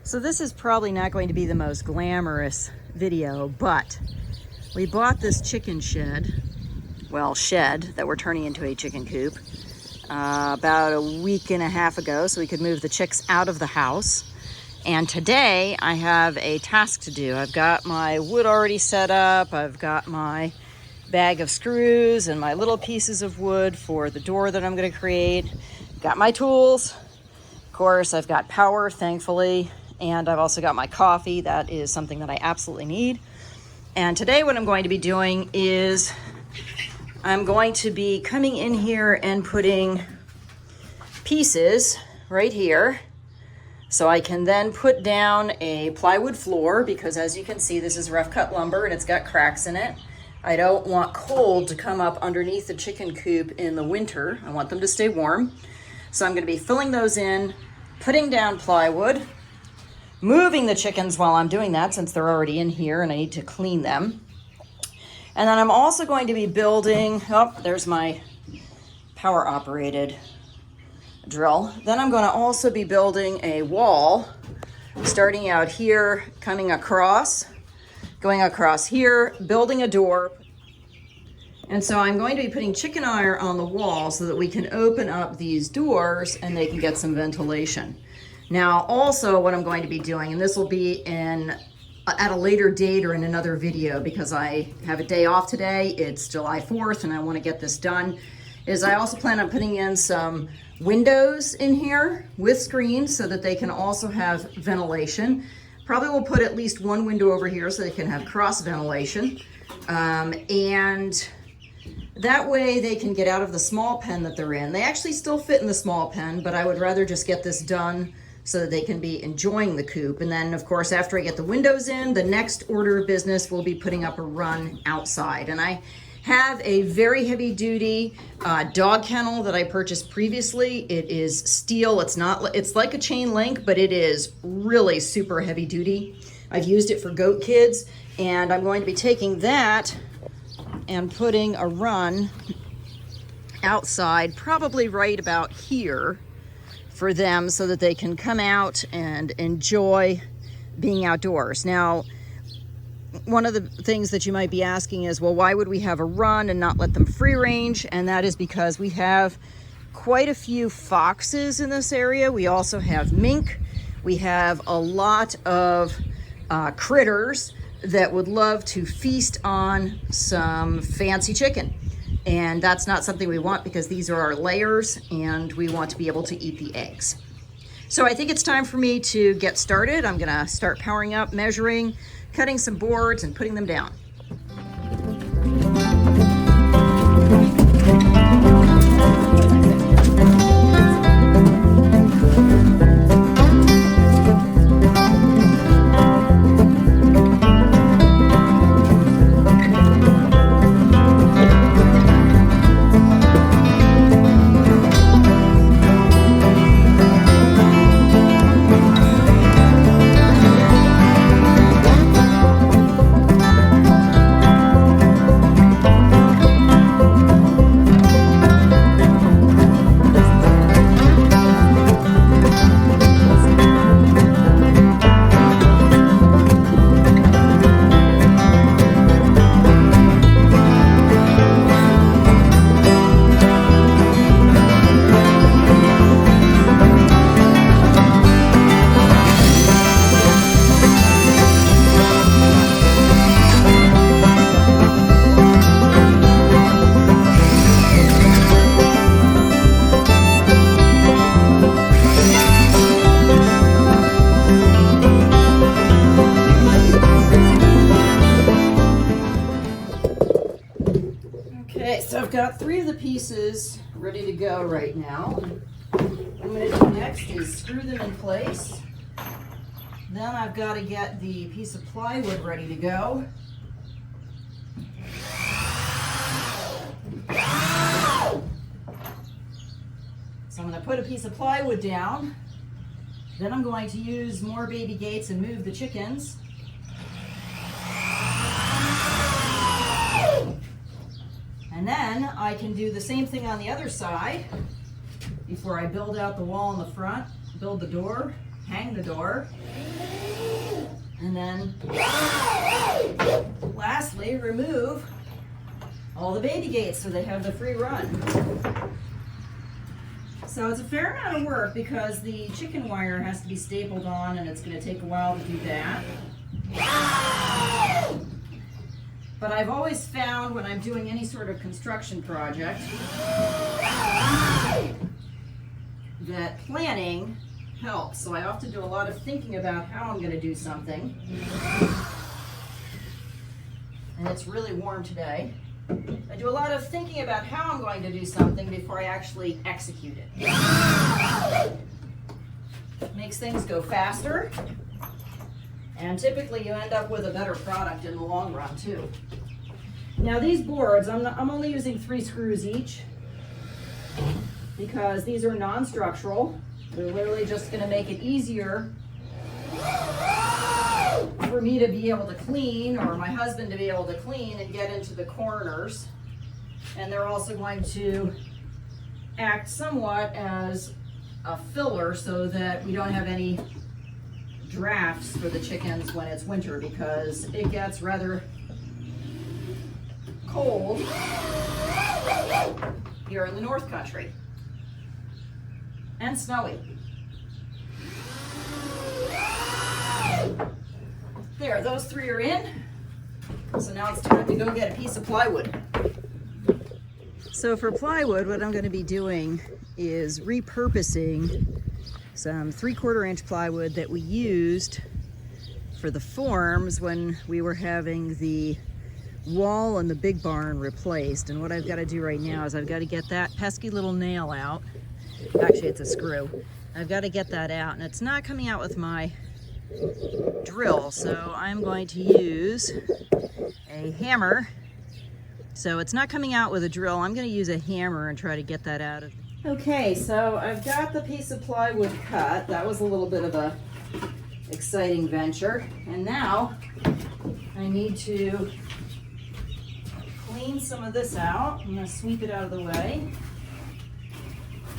So this is probably not going to be the most glamorous video, but we bought this chicken shed, that we're turning into a chicken coop, about a week and a half ago, so we could move the chicks out of the house. And today I have a task to do. I've got my wood already set up. I've got my bag of screws and my little pieces of wood for the door that I'm going to create. Got my tools. Of course, I've got power, thankfully. And I've also got my coffee. That is something that I absolutely need. And today what I'm going to be doing is I'm going to be coming in here and putting pieces right here so I can then put down a plywood floor, because as you can see, this is rough cut lumber and it's got cracks in it. I don't want cold to come up underneath the chicken coop in the winter. I want them to stay warm. So I'm going to be filling those in, putting down plywood, moving the chickens while I'm doing that since they're already in here and I need to clean them. And then I'm also going to be building, there's my power operated drill. Then I'm going to also be building a wall, starting out here, coming across, going across here, building a door. And so I'm going to be putting chicken wire on the wall so that we can open up these doors and they can get some ventilation. Now, also what I'm going to be doing, and this will be at a later date or in another video because I have a day off today. It's July 4th and I want to get this done, is I also plan on putting in some windows in here with screens so that they can also have ventilation. Probably will put at least one window over here so they can have cross ventilation. And that way they can get out of the small pen that they're in. They actually still fit in the small pen, but I would rather just get this done so that they can be enjoying the coop. And then of course, after I get the windows in, the next order of business will be putting up a run outside. And I have a very heavy duty dog kennel that I purchased previously. It is steel. It's like a chain link, but it is really super heavy duty. I've used it for goat kids, and I'm going to be taking that and putting a run outside, probably right about here, for them so that they can come out and enjoy being outdoors. Now, one of the things that you might be asking is, well, why would we have a run and not let them free range? And that is because we have quite a few foxes in this area. We also have mink. We have a lot of critters that would love to feast on some fancy chicken. And that's not something we want because these are our layers and we want to be able to eat the eggs. So I think it's time for me to get started. I'm gonna start powering up, measuring, cutting some boards and putting them down. Okay, so I've got 3 of the pieces ready to go right now. What I'm going to do next is screw them in place. Then I've got to get the piece of plywood ready to go. So I'm going to put a piece of plywood down. Then I'm going to use more baby gates and move the chickens. And then I can do the same thing on the other side before I build out the wall in the front, build the door. hang the door, and then lastly remove all the baby gates so they have the free run. So it's a fair amount of work because the chicken wire has to be stapled on, and it's going to take a while to do that. But I've always found when I'm doing any sort of construction project that planning helps. So I have to do a lot of thinking about how I'm going to do something. And it's really warm today. I do a lot of thinking about how I'm going to do something before I actually execute it. It makes things go faster, and typically you end up with a better product in the long run too. Now these boards, I'm only using 3 screws each because these are non-structural. They're literally just going to make it easier for me to be able to clean, or my husband to be able to clean and get into the corners. And they're also going to act somewhat as a filler so that we don't have any drafts for the chickens when it's winter, because it gets rather cold here in the North Country and snowy. There, those 3 are in. So now it's time to go get a piece of plywood. So for plywood, what I'm going to be doing is repurposing some 3/4 inch plywood that we used for the forms when we were having the wall and the big barn replaced. And what I've got to do right now is I've got to get that pesky little nail out. Actually, it's a screw. I've got to get that out, and it's not coming out with my drill, so I'm going to use a hammer. So it's not coming out with a drill. I'm going to use a hammer and try to get that out of. Okay, so I've got the piece of plywood cut. That was a little bit of a exciting venture, and now I need to clean some of this out. I'm going to sweep it out of the way,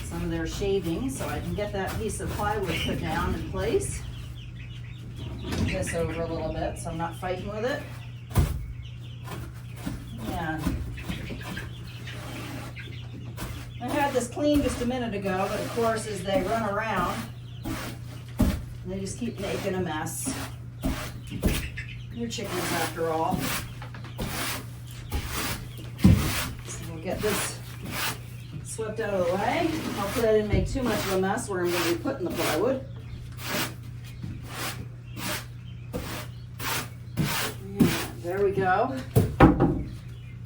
some of their shavings, so I can get that piece of plywood put down in place. Move this over a little bit so I'm not fighting with it. And I had this clean just a minute ago, but of course as they run around, they just keep making a mess. They're chickens after all. So we'll get this swept out of the way. Hopefully I didn't make too much of a mess where I'm going to be putting the plywood. There we go.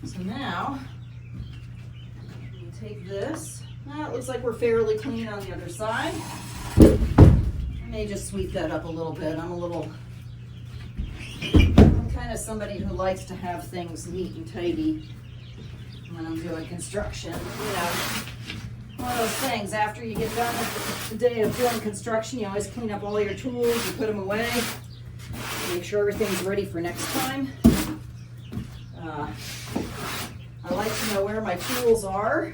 So now, we'll take this. It looks like we're fairly clean on the other side. I may just sweep that up a little bit. I'm kind of somebody who likes to have things neat and tidy when I'm doing construction. You know, one of those things, after you get done with the day of doing construction, you always clean up all your tools, you put them away, make sure everything's ready for next time. I like to know where my tools are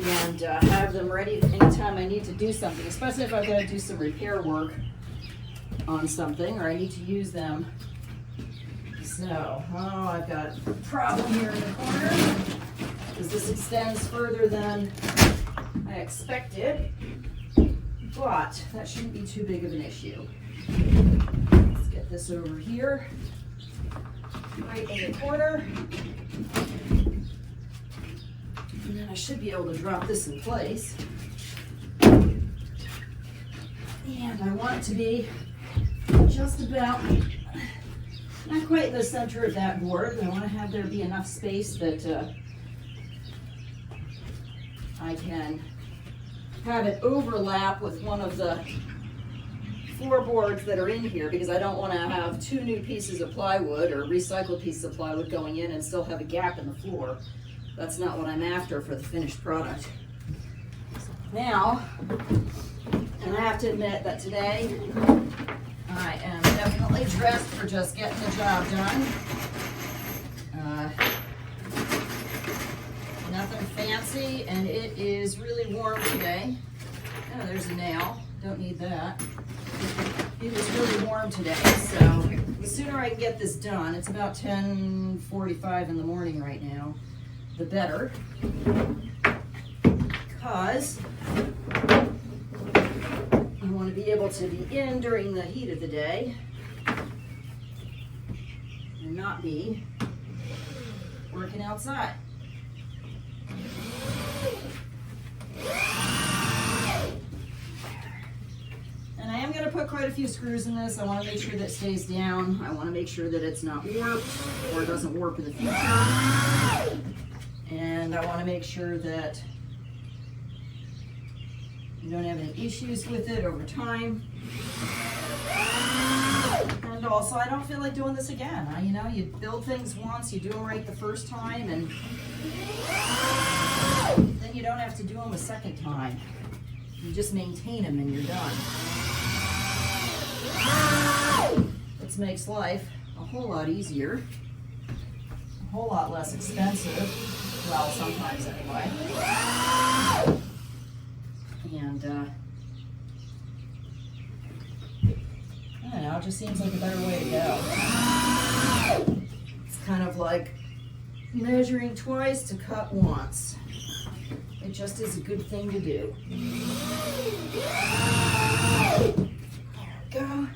and have them ready anytime I need to do something, especially if I've got to do some repair work on something or I need to use them. So, I've got a problem here in the corner because this extends further than I expected, but that shouldn't be too big of an issue. Let's get this over here, right in the corner. And then I should be able to drop this in place. And I want it to be just about, not quite in the center of that board, but I want to have there be enough space that I can have it overlap with one of the floorboards that are in here, because I don't want to have 2 new pieces of plywood or recycled pieces of plywood going in and still have a gap in the floor. That's not what I'm after for the finished product. Now, and I have to admit that today I am definitely dressed for just getting the job done. Nothing fancy, and it is really warm today. Oh, there's a nail. Don't need that. It was really warm today, so the sooner I can get this done, it's about 10:45 in the morning right now, the better. Because I want to be able to be in during the heat of the day and not be working outside. And I am going to put quite a few screws in this. I want to make sure that it stays down. I want to make sure that it's not warped or it doesn't warp in the future. And I want to make sure that you don't have any issues with it over time. And also, I don't feel like doing this again. You know, you build things once, you do them right the first time, and then you don't have to do them a second time. You just maintain them and you're done. This makes life a whole lot easier, a whole lot less expensive. Well, sometimes anyway. And I don't know, it just seems like a better way to go. It's kind of like measuring twice to cut once. It just is a good thing to do. There we go.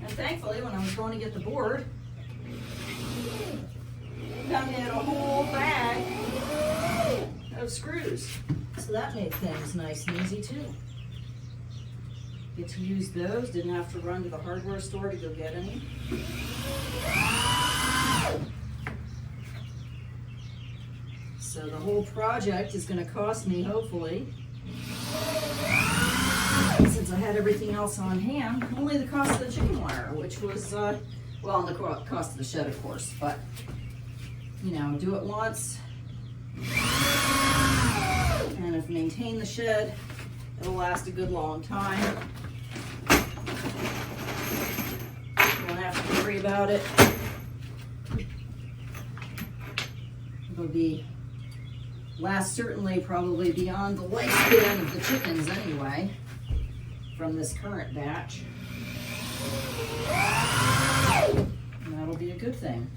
And thankfully, when I was going to get the board, I had a whole bag of screws. So that made things nice and easy too. Get to use those, didn't have to run to the hardware store to go get any. So the whole project is going to cost me, hopefully, since I had everything else on hand, only the cost of the chicken wire, which was, well, and the cost of the shed, of course, but, you know, do it once, and if maintain the shed, it'll last a good long time. You won't have to worry about it. It'll last certainly probably beyond the lifespan of the chickens anyway, from this current batch. And that'll be a good thing.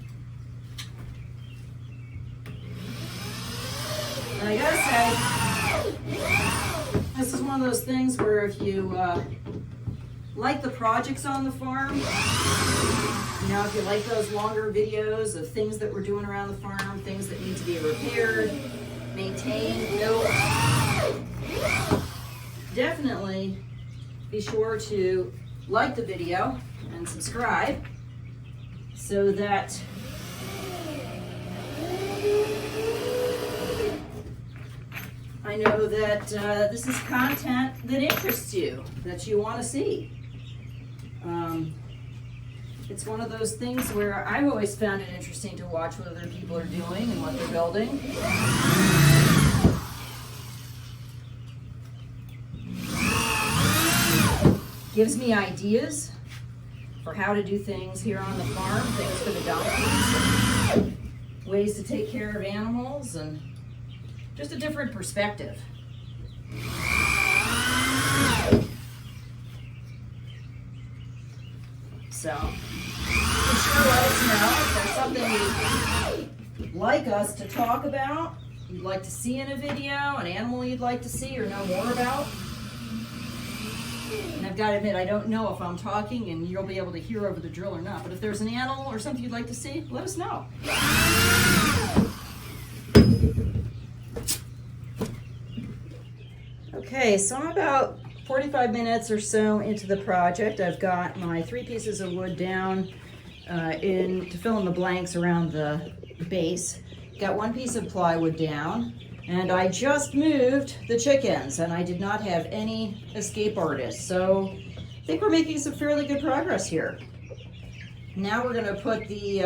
And I gotta say, this is one of those things where if you like the projects on the farm, you know, if you like those longer videos of things that we're doing around the farm, things that need to be repaired, maintained, built, definitely be sure to like the video and subscribe so that I know that this is content that interests you, that you want to see. It's one of those things where I've always found it interesting to watch what other people are doing and what they're building. Gives me ideas for how to do things here on the farm, things for the donkeys, ways to take care of animals, and just a different perspective. So, be sure to let us know if there's something you'd like us to talk about, you'd like to see in a video, an animal you'd like to see or know more about. And I've got to admit, I don't know if I'm talking and you'll be able to hear over the drill or not, but if there's an animal or something you'd like to see, let us know. Okay, so I'm about 45 minutes or so into the project. I've got my 3 pieces of wood down to fill in the blanks around the base. Got 1 piece of plywood down, and I just moved the chickens, and I did not have any escape artists. So I think we're making some fairly good progress here. Now we're going to put the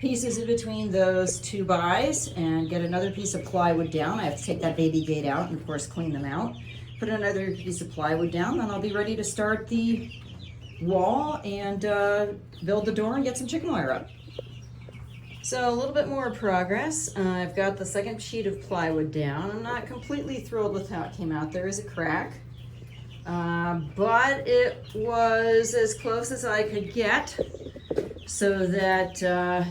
pieces in between those 2 buys and get another piece of plywood down. I have to take that baby gate out and of course clean them out. Put another piece of plywood down, then I'll be ready to start the wall and build the door and get some chicken wire up. So a little bit more progress. I've got the second sheet of plywood down. I'm not completely thrilled with how it came out. There is a crack, but it was as close as I could get so that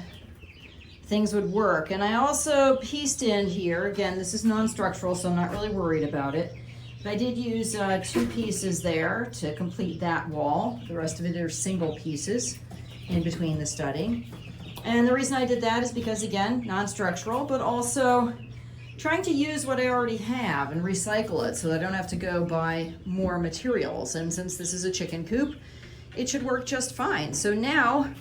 things would work. And I also pieced in here, again, this is non-structural, so I'm not really worried about it. But I did use 2 pieces there to complete that wall. The rest of it are single pieces in between the studding. And the reason I did that is because, again, non-structural, but also trying to use what I already have and recycle it so that I don't have to go buy more materials. And since this is a chicken coop, it should work just fine. So now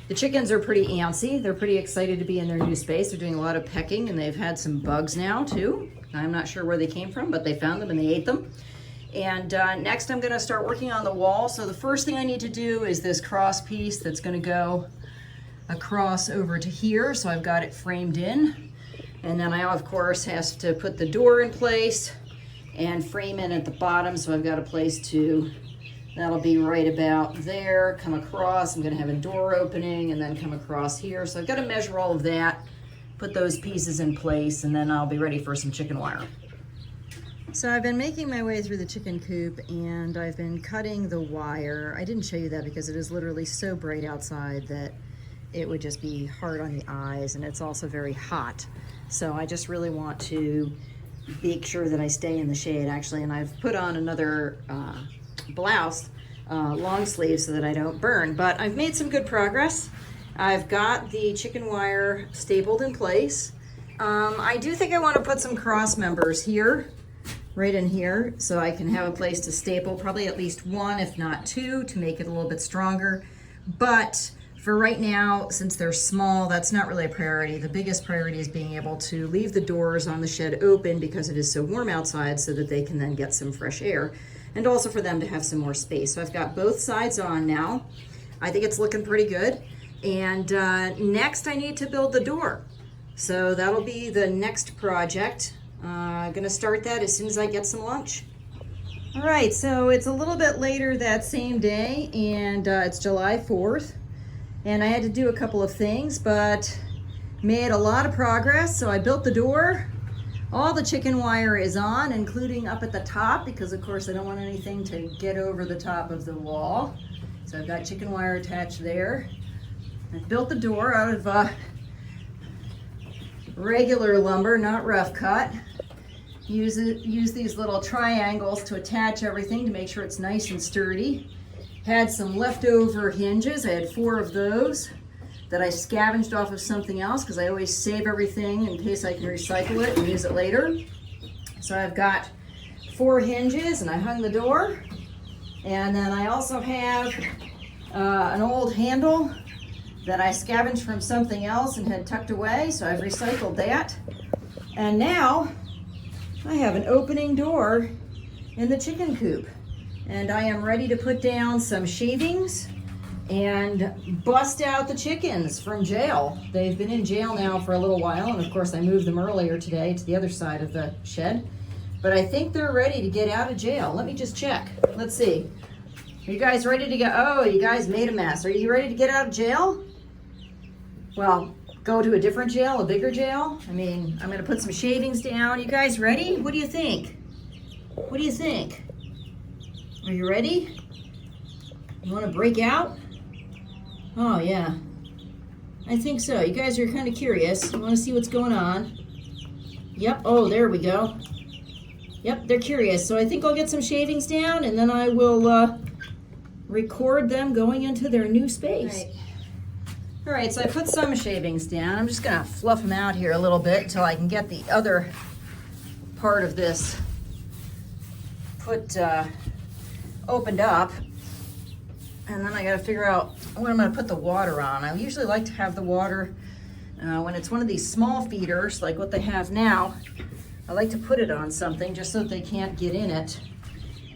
the chickens are pretty antsy. They're pretty excited to be in their new space. They're doing a lot of pecking, and they've had some bugs now too. I'm not sure where they came from, but they found them and they ate them. And next I'm gonna start working on the wall. So the first thing I need to do is this cross piece that's gonna go across over to here. So I've got it framed in. And then I, of course, have to put the door in place and frame in at the bottom. So I've got a place to, that'll be right about there, come across. I'm gonna have a door opening and then come across here. So I've got to measure all of that, put those pieces in place, and then I'll be ready for some chicken wire. So I've been making my way through the chicken coop and I've been cutting the wire. I didn't show you that because it is literally so bright outside that it would just be hard on the eyes, and it's also very hot. So I just really want to make sure that I stay in the shade, actually. And I've put on another blouse, long sleeve, so that I don't burn. But I've made some good progress. I've got the chicken wire stapled in place. I do think I want to put some cross members here, right in here, so I can have a place to staple, probably at least 1, if not 2, to make it a little bit stronger. But for right now, since they're small, that's not really a priority. The biggest priority is being able to leave the doors on the shed open because it is so warm outside, so that they can then get some fresh air, and also for them to have some more space. So I've got both sides on now. I think it's looking pretty good. And next I need to build the door. So that'll be the next project. I'm gonna start that as soon as I get some lunch. All right, so it's a little bit later that same day, and it's July 4th. And I had to do a couple of things, but made a lot of progress. So I built the door. All the chicken wire is on, including up at the top, because of course I don't want anything to get over the top of the wall. So I've got chicken wire attached there. I built the door out of regular lumber, not rough cut. Use these little triangles to attach everything to make sure it's nice and sturdy. Had some leftover hinges. I had 4 of those that I scavenged off of something else because I always save everything in case I can recycle it and use it later. So I've got 4 hinges, and I hung the door. And then I also have an old handle that I scavenged from something else and had tucked away, so I've recycled that. And now I have an opening door in the chicken coop. And I am ready to put down some shavings and bust out the chickens from jail. They've been in jail now for a little while, and of course I moved them earlier today to the other side of the shed. But I think they're ready to get out of jail. Let me just check. Let's see. Are you guys ready to go? Oh, you guys made a mess. Are you ready to get out of jail? Well, go to a different jail, a bigger jail? I mean, I'm gonna put some shavings down. You guys ready? What do you think? What do you think? Are you ready? You want to break out? Oh, yeah. I think so. You guys are kind of curious. You want to see what's going on. Yep. Oh, there we go. Yep, they're curious. So I think I'll get some shavings down, and then I will record them going into their new space. All right, so I put some shavings down. I'm just going to fluff them out here a little bit until I can get the other part of this opened up, and then I got to figure out what I'm going to put the water on. I usually like to have the water when it's one of these small feeders like what they have now. I like to put it on something just so that they can't get in it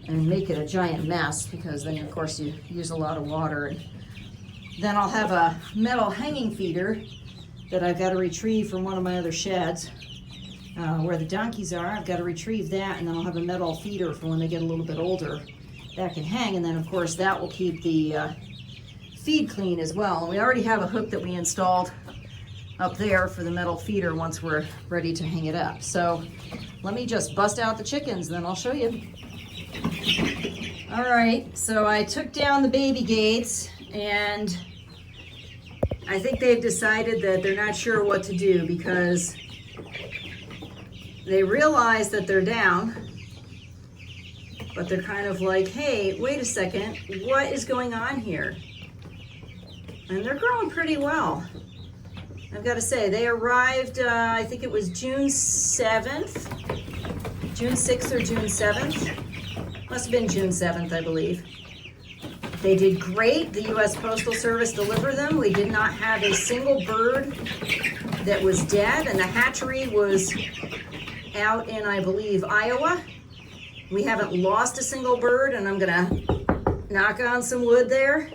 and make it a giant mess, because then of course you use a lot of water. And then I'll have a metal hanging feeder that I've got to retrieve from one of my other sheds. Where the donkeys are, I've got to retrieve that, and then I'll have a metal feeder for when they get a little bit older that can hang, and then of course that will keep the feed clean as well. And we already have a hook that we installed up there for the metal feeder once we're ready to hang it up. So let me just bust out the chickens, then I'll show you. All right, so I took down the baby gates, and I think they've decided that they're not sure what to do because they realize that they're down, but they're kind of like, hey, wait a second, what is going on here? And they're growing pretty well. I've got to say, they arrived, I think it was June 7th, June 6th or June 7th. Must have been June 7th, I believe. They did great. The U.S. Postal Service delivered them. We did not have a single bird that was dead, and the hatchery was out in, I believe, Iowa. We haven't lost a single bird, and I'm gonna knock on some wood there.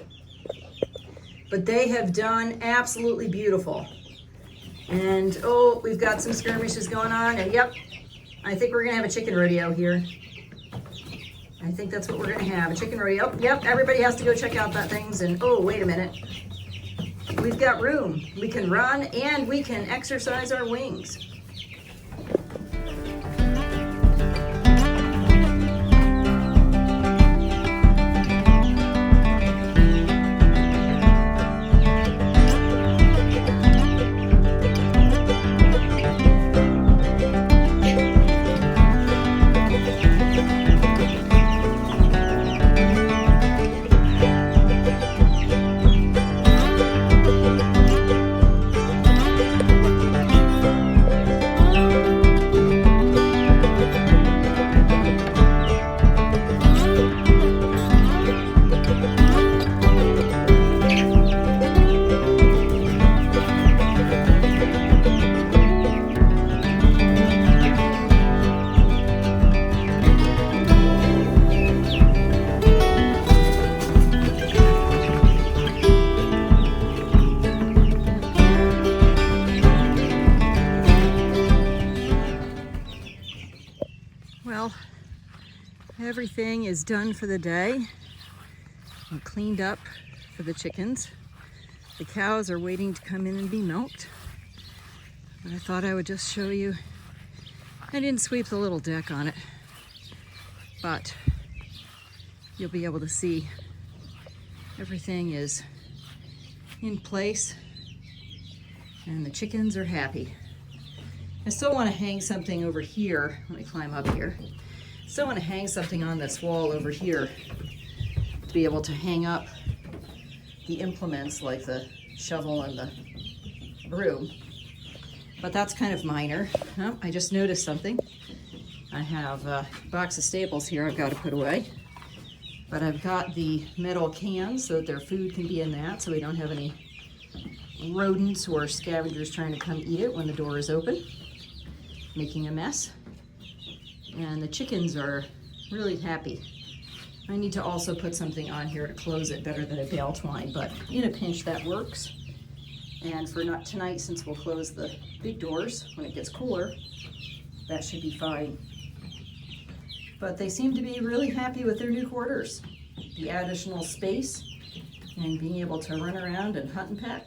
But they have done absolutely beautiful. And oh, we've got some skirmishes going on, and yep, I think we're gonna have a chicken rodeo here. I think that's what we're gonna have, a chicken rodeo. Yep, everybody has to go check out that things, and oh, wait a minute. We've got room. We can run and we can exercise our wings. Well, everything is done for the day. I'm cleaned up for the chickens. The cows are waiting to come in and be milked. But I thought I would just show you. I didn't sweep the little deck on it, but you'll be able to see everything is in place and the chickens are happy. I still want to hang something over here. Let me climb up here. Still want to hang something on this wall over here to be able to hang up the implements like the shovel and the broom. But that's kind of minor. Oh, I just noticed something. I have a box of staples here I've got to put away. But I've got the metal cans so that their food can be in that, so we don't have any rodents or scavengers trying to come eat it when the door is open, making a mess. And the chickens are really happy. I need to also put something on here to close it better than a bale twine, but in a pinch that works. And for not tonight, since we'll close the big doors when it gets cooler, that should be fine. But they seem to be really happy with their new quarters. The additional space and being able to run around and hunt and peck.